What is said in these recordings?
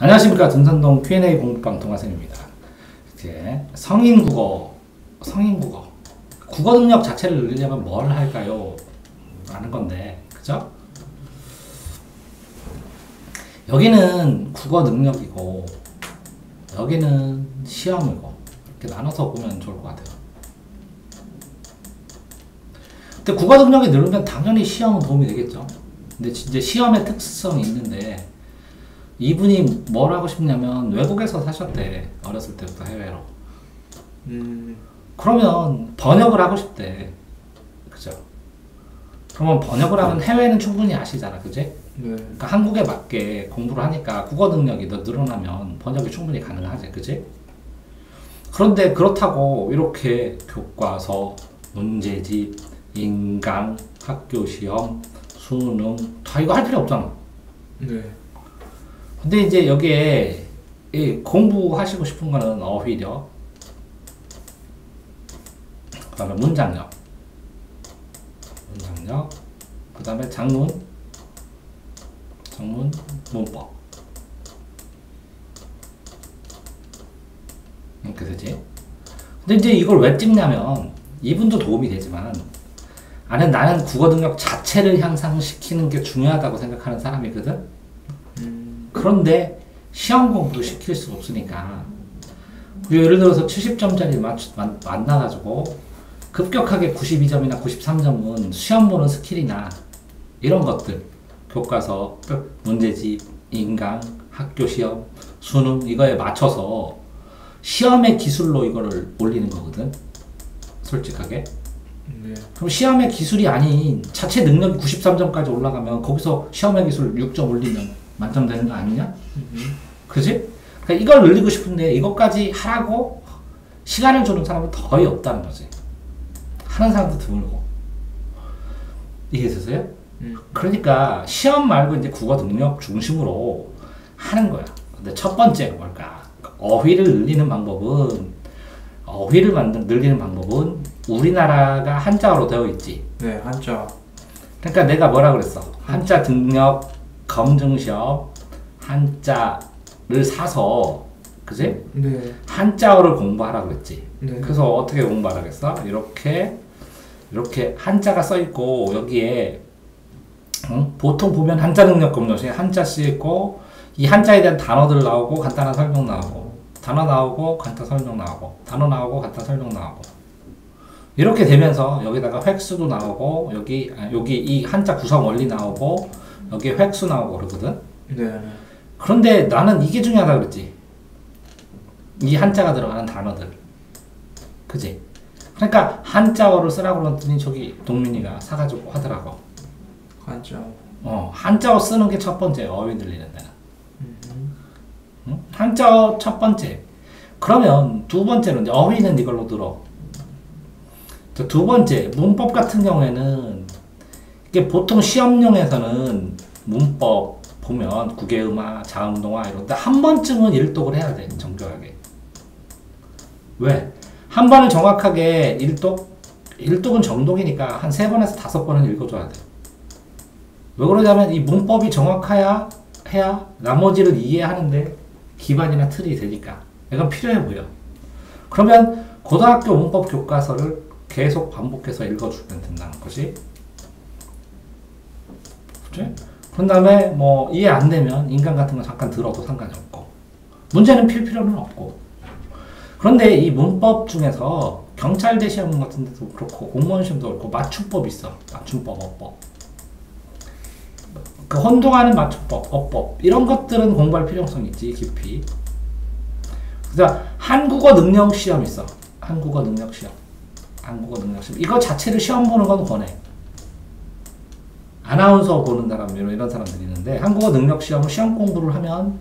안녕하십니까. 등산동 Q&A 공부방 동아쌤입니다. 이제 성인국어 국어 능력 자체를 늘리려면 뭘 할까요? 라는 건데, 그죠? 여기는 국어 능력이고 여기는 시험이고 이렇게 나눠서 보면 좋을 것 같아요. 근데 국어 능력이 늘으면 당연히 시험은 도움이 되겠죠. 근데 이제 시험의 특수성이 있는데, 이분이 뭘 하고 싶냐면 외국에서 사셨대. 어렸을 때부터 해외로. 그러면 번역을 하고 싶대. 그죠? 그러면 번역을 하면 해외는 충분히 아시잖아. 그지? 네. 그러니까 한국에 맞게 공부를 하니까 국어 능력이 더 늘어나면 번역이 충분히 가능하지. 그지? 그런데 그렇다고 이렇게 교과서, 문제집, 인강, 학교시험, 수능 다 이거 할 필요 없잖아. 네. 근데 이제 여기에 공부하시고 싶은 거는 어휘력, 그 다음에 문장력, 그 다음에 장문, 문법. 이렇게 되지. 근데 이제 이걸 왜 찍냐면, 이분도 도움이 되지만, 나는 국어 능력 자체를 향상시키는 게 중요하다고 생각하는 사람이거든? 그런데 시험 공부를 시킬 수 없으니까, 예를 들어서 70점짜리 만나가지고 급격하게 92점이나 93점은 시험 보는 스킬이나 이런 것들, 교과서, 문제집, 인강, 학교시험, 수능 이거에 맞춰서 시험의 기술로 이거를 올리는 거거든, 솔직하게. 네. 그럼 시험의 기술이 아닌 자체 능력이 93점까지 올라가면 거기서 시험의 기술 6점 올리면 만점 되는 거 아니냐? 그지? 그러니까 이걸 늘리고 싶은데 이것까지 하라고 시간을 주는 사람은 거의 없다는 거지. 하는 사람도 드물고. 이해되세요? 그러니까 시험 말고 이제 국어 능력 중심으로 하는 거야. 근데 첫 번째가 뭘까? 어휘를 늘리는 방법은 우리나라가 한자어로 되어 있지. 네, 한자. 그러니까 내가 뭐라 그랬어? 한자 등력 검증시험 한자를 사서, 그지? 네. 한자어를 공부하라 그랬지. 네. 그래서 어떻게 공부하라 그랬어? 이렇게 한자가 써 있고 여기에 보통 보면 한자 능력 검증시험 한자 쓰여 있고, 이 한자에 대한 단어들 나오고 간단한 설명 나오고, 단어 나오고 간단 설명 나오고, 단어 나오고 간단 설명 나오고, 이렇게 되면서 여기다가 획수도 나오고, 여기 이 한자 구성 원리 나오고, 여기에 획수 나오고 그러거든. 네. 그런데 나는 이게 중요하다 그랬지. 이 한자가 들어가는 단어들. 그지? 그러니까 한자어를 쓰라고 그랬더니 저기 동민이가 사가지고 하더라고. 한자. 한자어 쓰는 게 첫 번째, 어휘 늘리는 데는. 응? 한자어 첫 번째. 그러면 두 번째는 이제 어휘는 이걸로 들어. 두 번째, 문법 같은 경우에는 이게 보통 시험용에서는 문법 보면 국외음화, 자음동화 이런 데 한 번쯤은 일독을 해야 돼, 정교하게. 왜? 한 번을 정확하게 일독은 정독이니까 한 3번에서 5번은 읽어줘야 돼. 왜 그러냐면 이 문법이 정확해야 나머지를 이해하는데 기반이나 틀이 되니까. 이건 필요해 보여. 그러면 고등학교 문법 교과서를 계속 반복해서 읽어주면 된다는 거지. 그치? 그런 다음에 뭐 이해 안 되면 인강 같은 거 잠깐 들어도 상관이 없고, 문제는 필 필요는 없고. 그런데 이 문법 중에서 경찰대 시험 같은 데도 그렇고 공무원 시험도 그렇고 맞춤법 있어. 맞춤법, 어법. 그 혼동하는 맞춤법, 어법 이런 것들은 공부할 필요성이 있지, 깊이. 그래서 한국어 능력 시험 있어. 한국어 능력 시험. 이거 자체를 시험 보는 건 권해. 아나운서 보는 사람, 이런 사람들이 있는데, 한국어 능력 시험을 시험 공부를 하면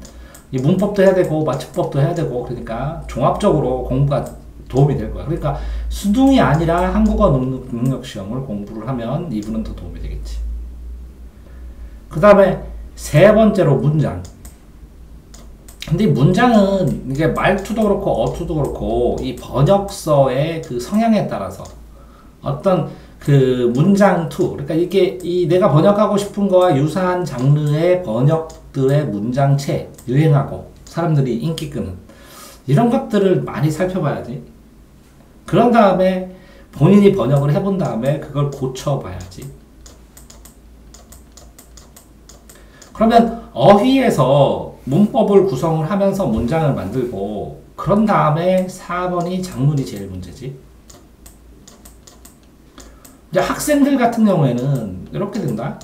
이 문법도 해야 되고 맞춤법도 해야 되고, 그러니까 종합적으로 공부가 도움이 될 거야. 그러니까 수능이 아니라 한국어 능력 시험을 공부를 하면 이분은 더 도움이 되겠지. 그 다음에 세 번째로 문장. 근데 이 문장은 이게 말투도 그렇고 어투도 그렇고 이 번역서의 그 성향에 따라서 어떤 그 문장 투, 그러니까 이게 내가 번역하고 싶은 거와 유사한 장르의 번역 것들의 문장체, 유행하고 사람들이 인기 끄는 이런 것들을 많이 살펴봐야지. 그런 다음에 본인이 번역을 해본 다음에 그걸 고쳐봐야지. 그러면 어휘에서 문법을 구성을 하면서 문장을 만들고 그런 다음에 4번이 작문이 제일 문제지. 이제 학생들 같은 경우에는 이렇게 된다.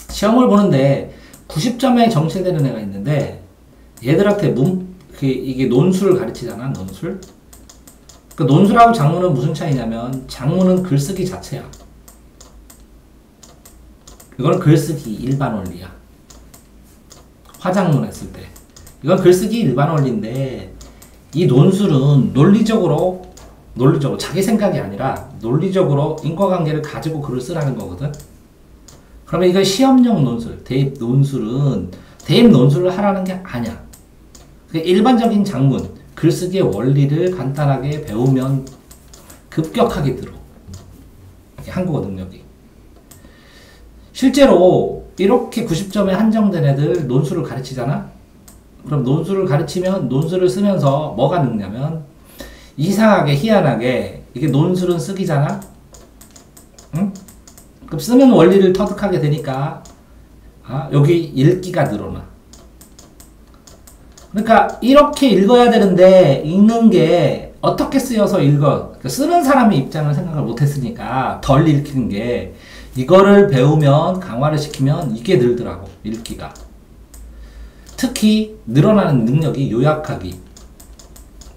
시험을 보는데 90점에 정시되는 애가 있는데 얘들한테 이게 논술을 가르치잖아. 논술. 그 논술하고 작문은 무슨 차이냐면 작문은 글쓰기 자체야. 이건 글쓰기 일반 원리야. 화작문 했을 때. 이건 글쓰기 일반 원리인데 이 논술은 논리적으로 자기 생각이 아니라 논리적으로 인과관계를 가지고 글을 쓰라는 거거든. 그러면 이건 시험용 논술, 대입 논술은 대입 논술을 하라는 게 아니야. 일반적인 작문, 글쓰기의 원리를 간단하게 배우면 급격하게 늘어. 한국어 능력이. 실제로 이렇게 90점에 한정된 애들 논술을 가르치잖아? 그럼 논술을 가르치면 논술을 쓰면서 뭐가 늦냐면 이상하게 희한하게 이게 논술은 쓰기잖아? 응? 그럼 쓰면 원리를 터득하게 되니까 여기 읽기가 늘어나. 그러니까 이렇게 읽어야 되는데 읽는 게 어떻게 쓰여서 읽어. 그러니까 쓰는 사람의 입장을 생각을 못했으니까 덜 읽히는 게 이거를 배우면 강화를 시키면 이게 늘더라고. 읽기가. 특히 늘어나는 능력이 요약하기.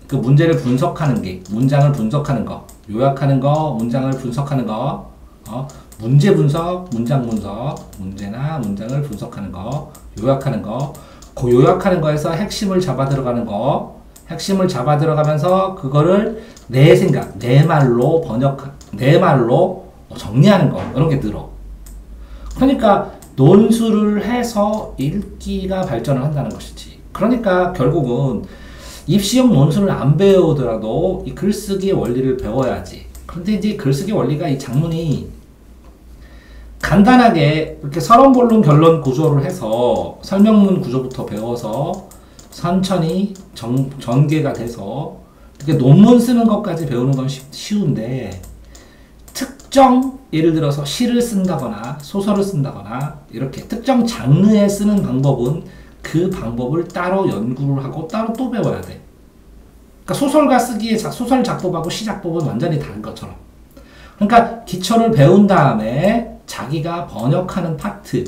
그 문제를 분석하는 게 문장을 분석하는 거. 요약하는 거, 문장을 분석하는 거. 문제 분석, 문장 분석. 문제나 문장을 분석하는 거. 요약하는 거. 그 요약하는 거에서 핵심을 잡아 들어가는 거, 핵심을 잡아 들어가면서 그거를 내 생각, 내 말로 내 말로 정리하는 거, 이런 게 늘어. 그러니까 논술을 해서 읽기가 발전을 한다는 것이지. 그러니까 결국은 입시용 논술을 안 배우더라도 이 글쓰기의 원리를 배워야지. 그런데 이제 글쓰기 원리가 이 작문이 간단하게 이렇게 서론, 본론, 결론 구조를 해서 설명문 구조부터 배워서 천천히 전개가 돼서 이렇게 논문 쓰는 것까지 배우는 건 쉬운데 특정 예를 들어서 시를 쓴다거나 소설을 쓴다거나 이렇게 특정 장르에 쓰는 방법은 그 방법을 따로 연구를 하고 따로 또 배워야 돼. 그러니까 소설가 쓰기에 소설 작법하고 시 작법은 완전히 다른 것처럼. 그러니까 기초를 배운 다음에 자기가 번역하는 파트의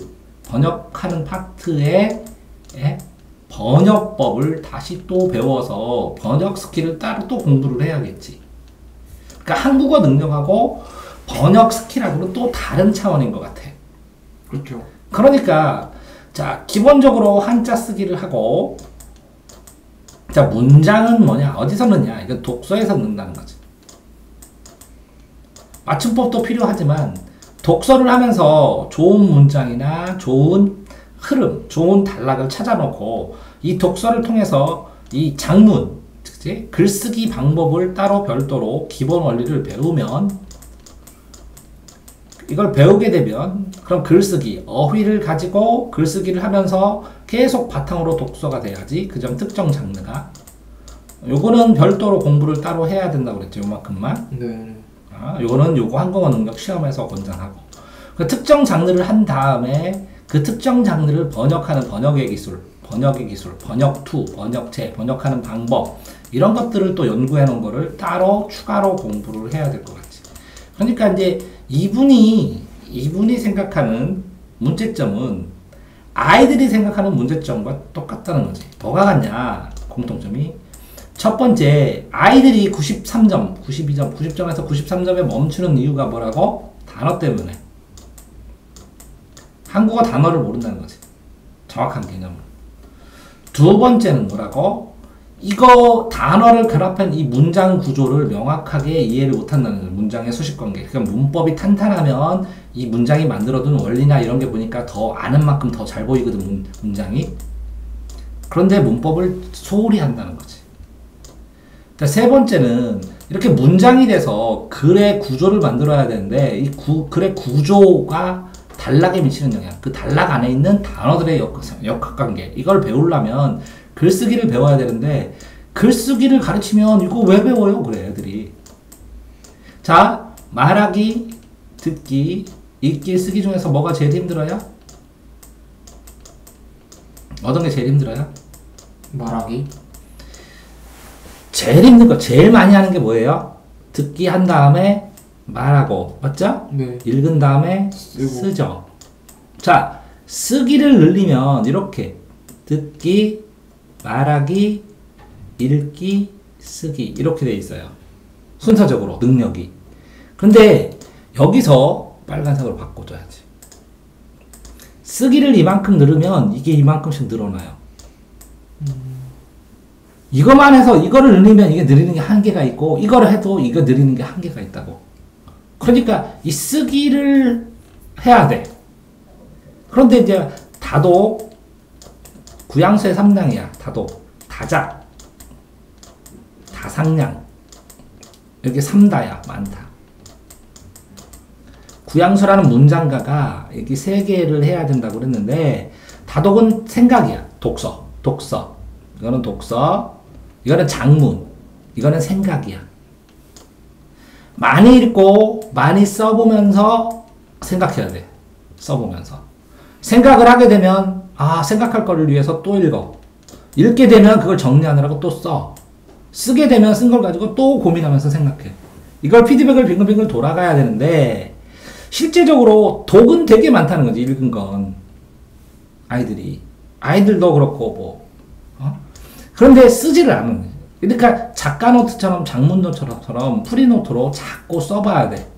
번역법을 다시 또 배워서 번역 스킬을 따로 또 공부를 해야겠지. 그러니까 한국어 능력하고 번역 스킬하고는 또 다른 차원인 것 같아. 그렇죠. 그러니까 자 기본적으로 한자 쓰기를 하고 자 문장은 뭐냐 어디서 넣냐 이건 독서에서 넣는다는 거지. 맞춤법도 필요하지만 독서를 하면서 좋은 문장이나 좋은 흐름, 좋은 단락을 찾아놓고 이 독서를 통해서 이 작문, 즉 글쓰기 방법을 따로 별도로 기본 원리를 배우면 이걸 배우게 되면 그럼 글쓰기, 어휘를 가지고 글쓰기를 하면서 계속 바탕으로 독서가 돼야지 그 점 특정 장르가 요거는 별도로 공부를 따로 해야 된다고 그랬죠. 요만큼만. 네. 요거는 요거 한국어 능력 시험에서 권장하고 그 특정 장르를 한 다음에 그 특정 장르를 번역하는 번역의 기술, 번역투, 번역체, 번역하는 방법 이런 것들을 또 연구해 놓은 거를 따로 추가로 공부를 해야 될 것 같지. 그러니까 이제 이분이 생각하는 문제점은 아이들이 생각하는 문제점과 똑같다는 거지. 뭐가 같냐 공통점이 첫 번째, 아이들이 93점, 92점, 90점에서 93점에 멈추는 이유가 뭐라고? 단어 때문에. 한국어 단어를 모른다는 거지. 정확한 개념을. 두 번째는 뭐라고? 이거 단어를 결합한 이 문장 구조를 명확하게 이해를 못한다는 거예요. 문장의 수식관계. 그러니까 문법이 탄탄하면 이 문장이 만들어둔 원리나 이런 게 보니까 더 아는 만큼 더 잘 보이거든, 문장이. 그런데 문법을 소홀히 한다는 거지. 세 번째는 이렇게 문장이 돼서 글의 구조를 만들어야 되는데 이 글의 구조가 단락에 미치는 영향, 그 단락 안에 있는 단어들의 역학관계, 이걸 배우려면 글쓰기를 배워야 되는데 글쓰기를 가르치면 이거 왜 배워요? 그래 애들이. 자, 말하기, 듣기, 읽기, 쓰기 중에서 뭐가 제일 힘들어요? 어떤 게 제일 힘들어요? 말하기. 제일 힘든 거, 제일 많이 하는 게 뭐예요? 듣기 한 다음에 말하고, 맞죠? 네. 읽은 다음에 쓰죠. 자, 쓰기를 늘리면 이렇게 듣기, 말하기, 읽기, 쓰기 이렇게 돼 있어요. 순서적으로 능력이. 근데 여기서 빨간색으로 바꿔줘야지. 쓰기를 이만큼 늘으면 이게 이만큼씩 늘어나요. 이거만 해서 이거를 늘리면 이게 늘리는 게 한계가 있고 이거를 해도 이거 늘리는 게 한계가 있다고. 그러니까 이 쓰기를 해야 돼. 그런데 이제 다도 구양수의 3량이야. 다도, 다작, 다상량. 여기 3다야. 많다. 구양수라는 문장가가 여기 3개를 해야 된다고 그랬는데 다독은 생각이야. 독서. 이거는 독서. 이거는 장문. 이거는 생각이야. 많이 읽고 많이 써보면서 생각해야 돼. 써보면서. 생각을 하게 되면 생각할 거를 위해서 또 읽어. 읽게 되면 그걸 정리하느라고 또 써. 쓰게 되면 쓴 걸 가지고 또 고민하면서 생각해. 이걸 피드백을 빙글빙글 돌아가야 되는데 실제적으로 독은 되게 많다는 거지. 읽은 건. 아이들도 그렇고 그런데 쓰지를 않는 거지. 그러니까 작가 노트처럼 장문 노트처럼 프리노트로 자꾸 써봐야 돼.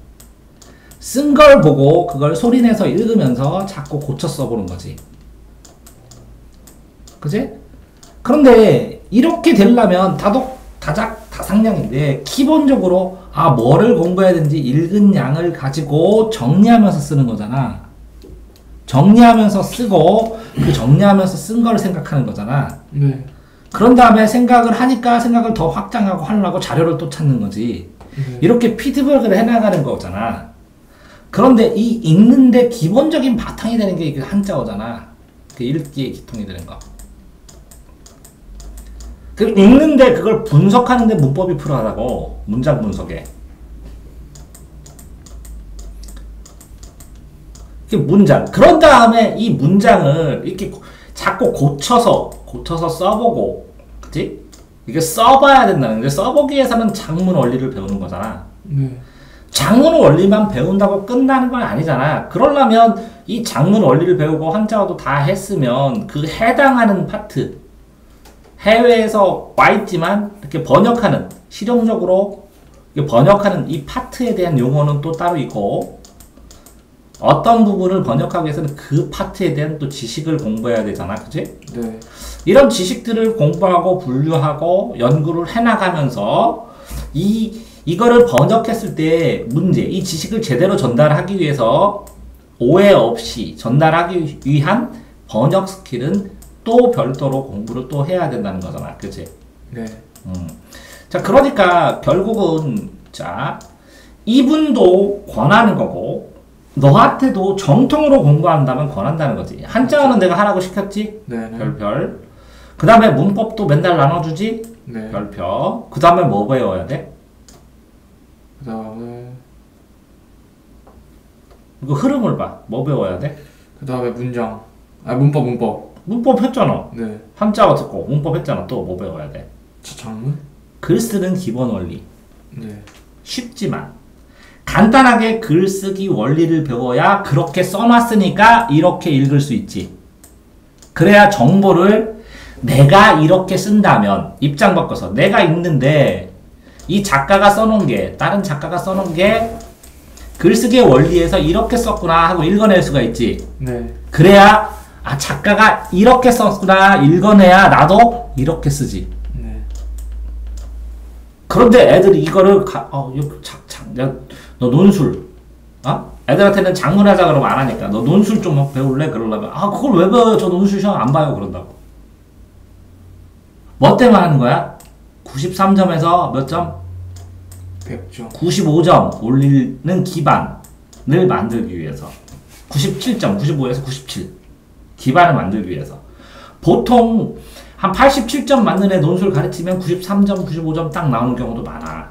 쓴 걸 보고 그걸 소리내서 읽으면서 자꾸 고쳐 써보는 거지. 그지? 그런데 이렇게 되려면 다독, 다작, 다상량인데 기본적으로 뭐를 공부해야 되는지 읽은 양을 가지고 정리하면서 쓰는 거잖아. 정리하면서 쓰고 그 정리하면서 쓴 걸 생각하는 거잖아. 네. 그런 다음에 생각을 하니까 생각을 더 확장하고 하려고 자료를 또 찾는 거지. 이렇게 피드백을 해나가는 거잖아. 그런데 이 읽는데 기본적인 바탕이 되는 게 이게 한자어잖아. 그 읽기의 기통이 되는 거. 그 읽는데 그걸 분석하는데 문법이 필요하다고. 문장 분석에. 그 문장. 그런 다음에 이 문장을 이렇게 자꾸 고쳐서 써보고, 그치? 이게 써봐야 된다는 거지. 써보기 위해서는 장문 원리를 배우는 거잖아. 장문 원리만 배운다고 끝나는 건 아니잖아. 그러려면 이 장문 원리를 배우고 한자어도 다 했으면 그 해당하는 파트, 해외에서 와 있지만 이렇게 번역하는, 실용적으로 번역하는 이 파트에 대한 용어는 또 따로 있고, 어떤 부분을 번역하기 위해서는 그 파트에 대한 또 지식을 공부해야 되잖아. 그치? 네. 이런 지식들을 공부하고 분류하고 연구를 해나가면서 이거를 번역했을 때 문제, 이 지식을 제대로 전달하기 위해서 오해 없이 전달하기 위한 번역 스킬은 또 별도로 공부를 또 해야 된다는 거잖아. 그치? 네. 자, 그러니까 결국은 이분도 권하는 거고 너한테도 정통으로 공부한다면 권한다는 거지. 한자어는 내가 하라고 시켰지? 네. 별별. 그 다음에 문법도 맨날 나눠주지? 네. 별표. 그 다음에 뭐 배워야 돼? 그 다음에 이거 흐름을 봐. 뭐 배워야 돼? 그 다음에 문장. 문법. 문법 했잖아. 네. 한자어 듣고 문법 했잖아. 또 뭐 배워야 돼? 장문? 글 쓰는 기본 원리. 네. 쉽지만 간단하게 글쓰기 원리를 배워야 그렇게 써놨으니까 이렇게 읽을 수 있지. 그래야 정보를 내가 이렇게 쓴다면 입장 바꿔서 내가 읽는데 이 작가가 써놓은 게, 다른 작가가 써놓은 게 글쓰기의 원리에서 이렇게 썼구나 하고 읽어낼 수가 있지. 네. 그래야 작가가 이렇게 썼구나 읽어내야 나도 이렇게 쓰지. 네. 그런데 애들이 이거를 너 논술, 애들한테는 장문하자 그러면 안 하니까 너 논술 좀 배울래? 그러려면 그걸 왜 배워요? 저 논술 시험 안 봐요. 그런다고. 뭐 때문에 하는 거야? 93점에서 몇 점? 100점. 95점 올리는 기반을 만들기 위해서. 97점, 95에서 97. 기반을 만들기 위해서. 보통 한 87점 맞는 애 논술 가르치면 93점, 95점 딱 나오는 경우도 많아.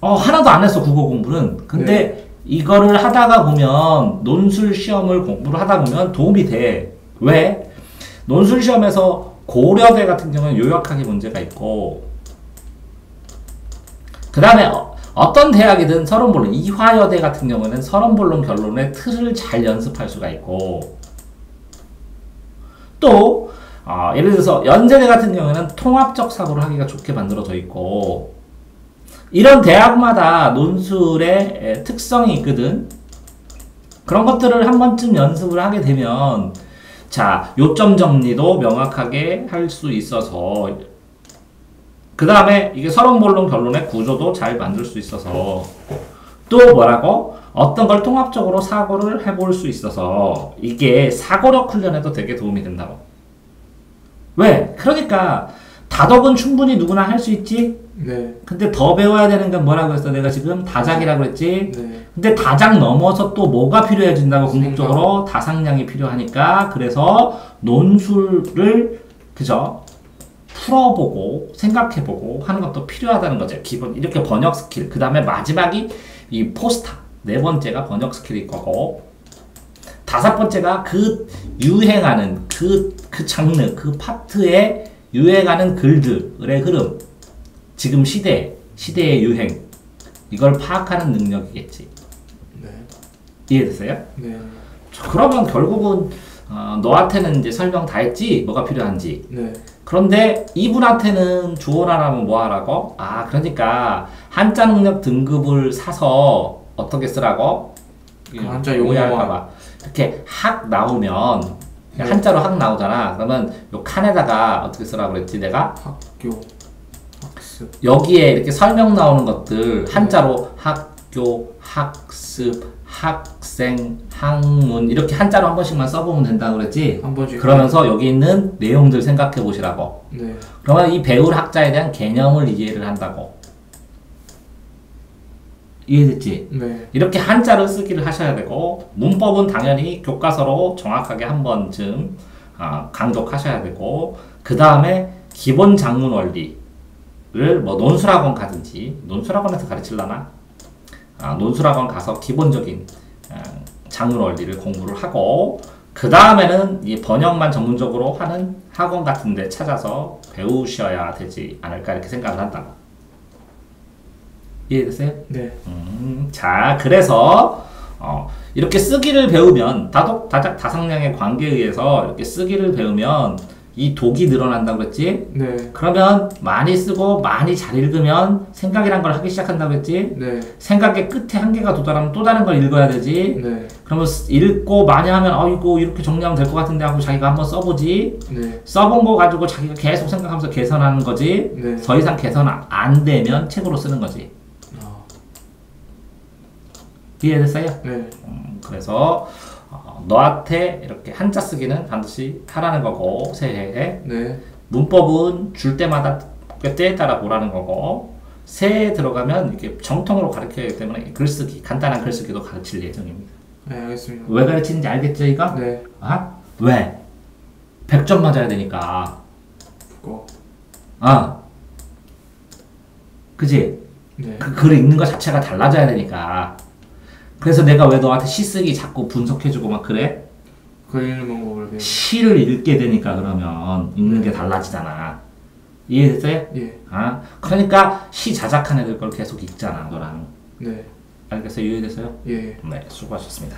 하나도 안 했어, 국어 공부는. 근데 네. 이거를 하다가 보면, 논술 시험을 공부를 하다 보면 도움이 돼. 왜? 논술 시험에서 고려대 같은 경우는 요약하기 문제가 있고, 그 다음에 어떤 대학이든 서론본론, 이화여대 같은 경우는 서론본론 결론의 틀을 잘 연습할 수가 있고, 또 예를 들어서 연세대 같은 경우에는 통합적 사고를 하기가 좋게 만들어져 있고, 이런 대학마다 논술의 특성이 있거든. 그런 것들을 한 번쯤 연습을 하게 되면, 자, 요점 정리도 명확하게 할 수 있어서, 그 다음에 이게 서론본론 결론의 구조도 잘 만들 수 있어서, 또 뭐라고? 어떤 걸 통합적으로 사고를 해볼 수 있어서 이게 사고력 훈련에도 되게 도움이 된다고. 왜? 그러니까 다덕은 충분히 누구나 할 수 있지? 네. 근데 더 배워야 되는 건 뭐라고 했어? 내가 지금 다작이라고 그랬지? 네. 근데 다작 넘어서 또 뭐가 필요해진다고? 궁극적으로 다상량이 필요하니까. 그래서 논술을 그죠? 풀어보고 생각해보고 하는 것도 필요하다는 거죠. 기본 이렇게 번역 스킬. 그 다음에 마지막이 이 포스터. 네 번째가 번역 스킬일 거고, 다섯 번째가 그 유행하는 그 장르, 그 파트에 유행하는 글들의 흐름, 지금 시대의 유행, 이걸 파악하는 능력이겠지. 네. 이해됐어요? 네. 그러면 결국은 너한테는 이제 설명 다 했지? 뭐가 필요한지. 네. 그런데 이분한테는 조언하라면 뭐 하라고? 그러니까 한자 능력 등급을 사서 어떻게 쓰라고? 그 한자 용어만 이렇게 학 나오면 네. 한자로 학 나오잖아. 그러면 요 칸에다가 어떻게 쓰라고 그랬지 내가? 학교, 학습. 여기에 이렇게 설명 나오는 것들 한자로 학교, 학습, 학생, 학문 이렇게 한자로 한 번씩만 써보면 된다고 그랬지? 한 번씩. 그러면서 여기 있는 내용들 생각해 보시라고. 네. 그러면 이 배울 학자에 대한 개념을 이해를 한다고. 이해됐지? 네. 이렇게 한자를 쓰기를 하셔야 되고, 문법은 당연히 교과서로 정확하게 한 번쯤 강독하셔야 되고, 그 다음에 기본 작문 원리를 뭐 논술학원 가든지, 논술학원에서 가르치려나? 논술학원 가서 기본적인 작문 원리를 공부를 하고, 그 다음에는 이 번역만 전문적으로 하는 학원 같은 데 찾아서 배우셔야 되지 않을까 이렇게 생각을 한다고. 이해됐어요? 네. 자, 그래서 이렇게 쓰기를 배우면 다독, 다작, 다상량의 관계에 의해서 이렇게 쓰기를 배우면 이 독이 늘어난다고 그랬지? 네. 그러면 많이 쓰고 많이 잘 읽으면 생각이란 걸 하기 시작한다고 그랬지? 네. 생각의 끝에 한계가 도달하면 또 다른 걸 읽어야 되지? 네. 그러면 읽고 많이 하면 이거 이렇게 정리하면 될 것 같은데 하고 자기가 한번 써보지? 네. 써본 거 가지고 자기가 계속 생각하면서 개선하는 거지? 네. 더 이상 개선 안 되면 책으로 쓰는 거지. 이해됐어요? 네. 그래서 너한테 이렇게 한자 쓰기는 반드시 하라는 거고 새해에 네. 문법은 줄 때마다 때에 따라 보라는 거고 새해에 들어가면 이렇게 정통으로 가르쳐야 하기 때문에 글쓰기 간단한 글쓰기도 가르칠 예정입니다. 네, 알겠습니다. 왜 가르치는지 알겠죠 이거? 네. 왜? 100점 맞아야 되니까. 그거. 그지? 네. 그 글 읽는 것 자체가 달라져야 되니까. 그래서 내가 왜 너한테 시 쓰기 자꾸 분석해주고 막 그래? 글 읽는 방법을 배워. 시를 읽게 되니까 그러면 읽는 게 달라지잖아. 이해됐어요? 예. 그러니까 시 자작한 애들 걸 계속 읽잖아 너랑. 네. 알겠어요? 이해됐어요? 예. 네, 수고하셨습니다.